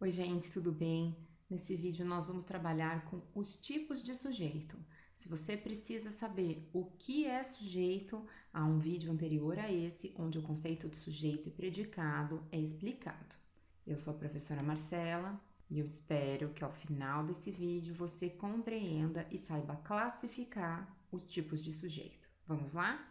Oi, gente, tudo bem? Nesse vídeo nós vamos trabalhar com os tipos de sujeito. Se você precisa saber o que é sujeito, há um vídeo anterior a esse, onde o conceito de sujeito e predicado é explicado. Eu sou a professora Marcela e eu espero que ao final desse vídeo você compreenda e saiba classificar os tipos de sujeito. Vamos lá?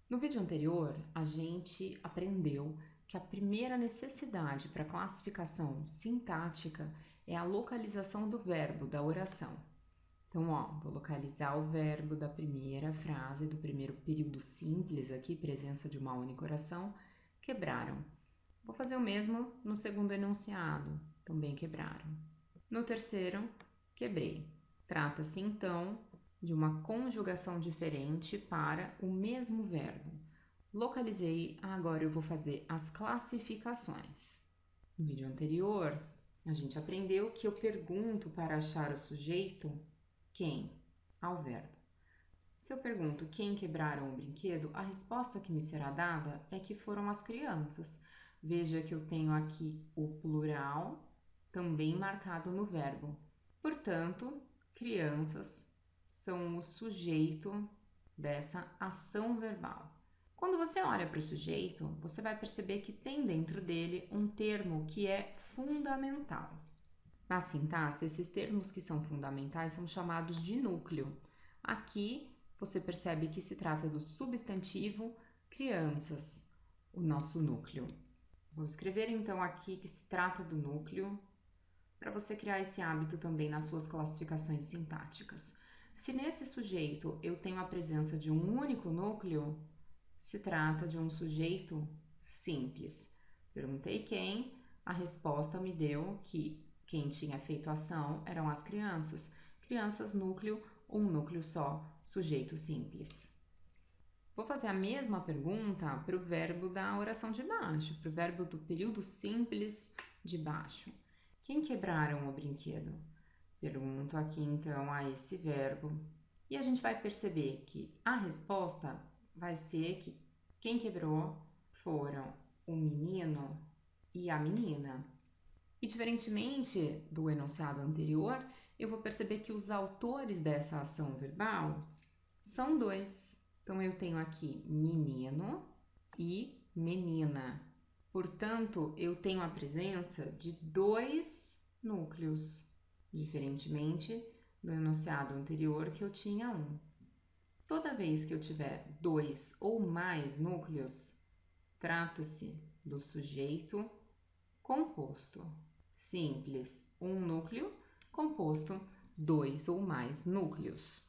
No vídeo anterior, a gente aprendeu que a primeira necessidade para classificação sintática é a localização do verbo da oração. Então, vou localizar o verbo da primeira frase do primeiro período simples aqui, presença de uma única oração, quebraram. Vou fazer o mesmo no segundo enunciado, também quebraram. No terceiro, quebrei. Trata-se, então, de uma conjugação diferente para o mesmo verbo. Localizei, agora eu vou fazer as classificações. No vídeo anterior, a gente aprendeu que eu pergunto para achar o sujeito quem ao verbo. Se eu pergunto quem quebraram o brinquedo, a resposta que me será dada é que foram as crianças. Veja que eu tenho aqui o plural também marcado no verbo. Portanto, crianças são o sujeito dessa ação verbal. Quando você olha para o sujeito, você vai perceber que tem dentro dele um termo que é fundamental. Na sintaxe, esses termos que são fundamentais são chamados de núcleo. Aqui, você percebe que se trata do substantivo crianças, o nosso núcleo. Vou escrever então aqui que se trata do núcleo, para você criar esse hábito também nas suas classificações sintáticas. Se nesse sujeito eu tenho a presença de um único núcleo, se trata de um sujeito simples. Perguntei quem, a resposta me deu que quem tinha feito a ação eram as crianças. Crianças, núcleo, um núcleo só, sujeito simples. Vou fazer a mesma pergunta para o verbo da oração de baixo, para o verbo do período simples de baixo. Quem quebraram o brinquedo? Pergunto aqui então a esse verbo e a gente vai perceber que a resposta vai ser que quem quebrou foram o menino e a menina. E diferentemente do enunciado anterior, eu vou perceber que os autores dessa ação verbal são dois. Então, eu tenho aqui menino e menina. Portanto, eu tenho a presença de dois núcleos, diferentemente do enunciado anterior que eu tinha um. Toda vez que eu tiver dois ou mais núcleos, trata-se do sujeito composto. Simples, um núcleo, composto, dois ou mais núcleos.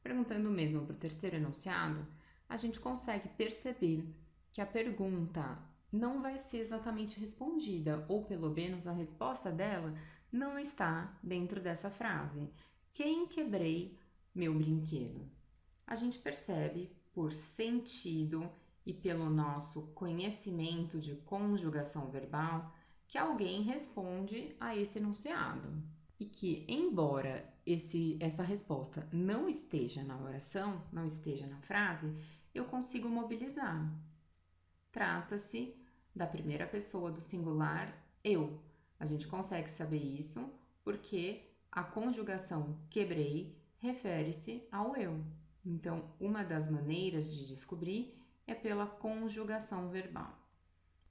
Perguntando mesmo para o terceiro enunciado, a gente consegue perceber que a pergunta não vai ser exatamente respondida, ou pelo menos a resposta dela não está dentro dessa frase. Quem quebrei meu brinquedo? A gente percebe, por sentido e pelo nosso conhecimento de conjugação verbal, que alguém responde a esse enunciado. E que, embora essa resposta não esteja na oração, não esteja na frase, eu consigo mobilizar. Trata-se da primeira pessoa do singular eu. A gente consegue saber isso porque a conjugação quebrei refere-se ao eu. Então, uma das maneiras de descobrir é pela conjugação verbal.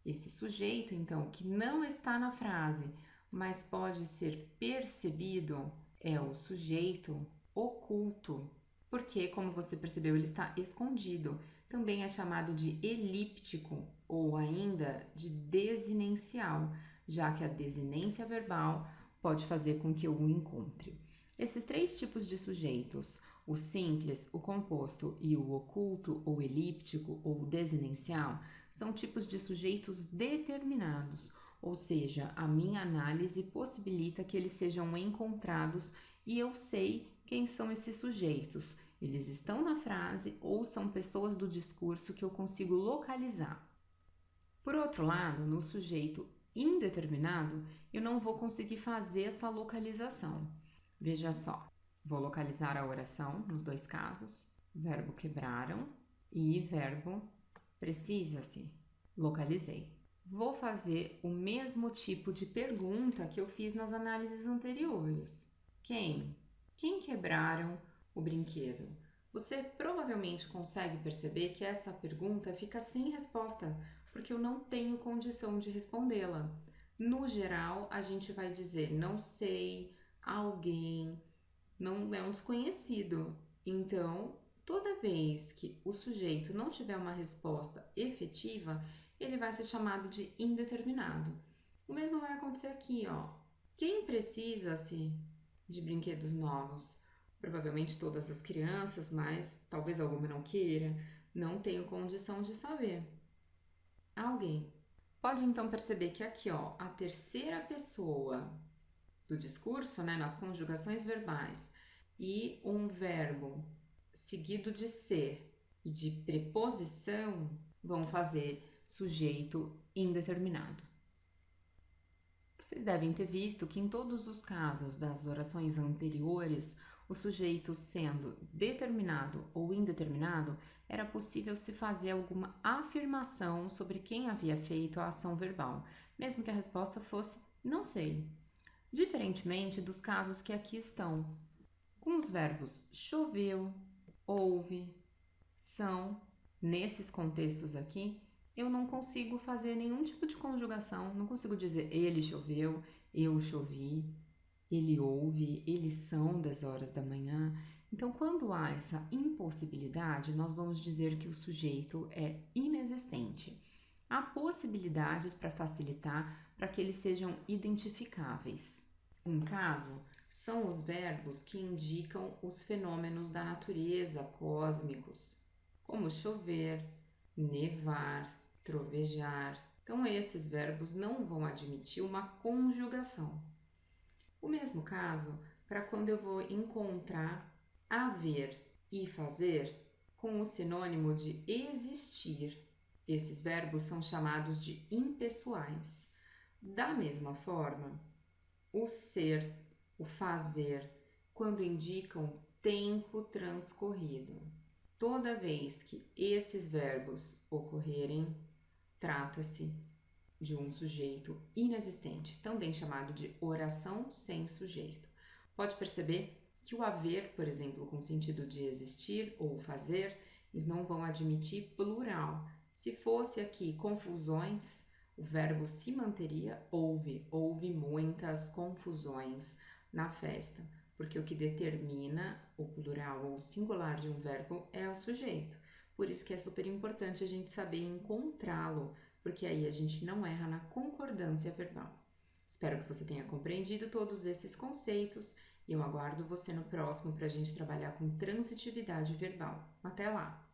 Esse sujeito, então, que não está na frase, mas pode ser percebido, é o sujeito oculto, porque, como você percebeu, ele está escondido. Também é chamado de elíptico ou ainda de desinencial, já que a desinência verbal pode fazer com que eu o encontre. Esses três tipos de sujeitos, o simples, o composto e o oculto ou elíptico ou desinencial, são tipos de sujeitos determinados, ou seja, a minha análise possibilita que eles sejam encontrados e eu sei quem são esses sujeitos. Eles estão na frase ou são pessoas do discurso que eu consigo localizar. Por outro lado, no sujeito indeterminado, eu não vou conseguir fazer essa localização. Veja só, vou localizar a oração nos dois casos, verbo quebraram e verbo precisa-se. Localizei. Vou fazer o mesmo tipo de pergunta que eu fiz nas análises anteriores. Quem? Quem quebraram o brinquedo? Você provavelmente consegue perceber que essa pergunta fica sem resposta, porque eu não tenho condição de respondê-la. No geral, a gente vai dizer não sei, alguém, não é um desconhecido. Então, toda vez que o sujeito não tiver uma resposta efetiva, ele vai ser chamado de indeterminado. O mesmo vai acontecer aqui, ó. Quem precisa-se de brinquedos novos? Provavelmente todas as crianças, mas talvez alguma não queira. Não tenho condição de saber. Alguém. Pode então perceber que aqui, ó, a terceira pessoa do discurso, né, nas conjugações verbais, e um verbo seguido de ser e de preposição vão fazer sujeito indeterminado. Vocês devem ter visto que em todos os casos das orações anteriores, o sujeito sendo determinado ou indeterminado, era possível se fazer alguma afirmação sobre quem havia feito a ação verbal, mesmo que a resposta fosse não sei. Diferentemente dos casos que aqui estão, com os verbos choveu, houve, são, nesses contextos aqui, eu não consigo fazer nenhum tipo de conjugação, não consigo dizer ele choveu, eu chovi, ele houve, eles são 10 horas da manhã. Então, quando há essa impossibilidade, nós vamos dizer que o sujeito é inexistente. Há possibilidades para facilitar para que eles sejam identificáveis. Um caso são os verbos que indicam os fenômenos da natureza cósmicos, como chover, nevar, trovejar. Então, esses verbos não vão admitir uma conjugação. O mesmo caso para quando eu vou encontrar haver e fazer com o sinônimo de existir. Esses verbos são chamados de impessoais. Da mesma forma, o ser, o fazer, quando indicam tempo transcorrido. Toda vez que esses verbos ocorrerem, trata-se de um sujeito inexistente, também chamado de oração sem sujeito. Pode perceber que o haver, por exemplo, com sentido de existir ou fazer, eles não vão admitir plural. Se fosse aqui confusões, o verbo se manteria houve muitas confusões na festa, porque o que determina o plural ou o singular de um verbo é o sujeito. Por isso que é super importante a gente saber encontrá-lo, porque aí a gente não erra na concordância verbal. Espero que você tenha compreendido todos esses conceitos e eu aguardo você no próximo para a gente trabalhar com transitividade verbal. Até lá!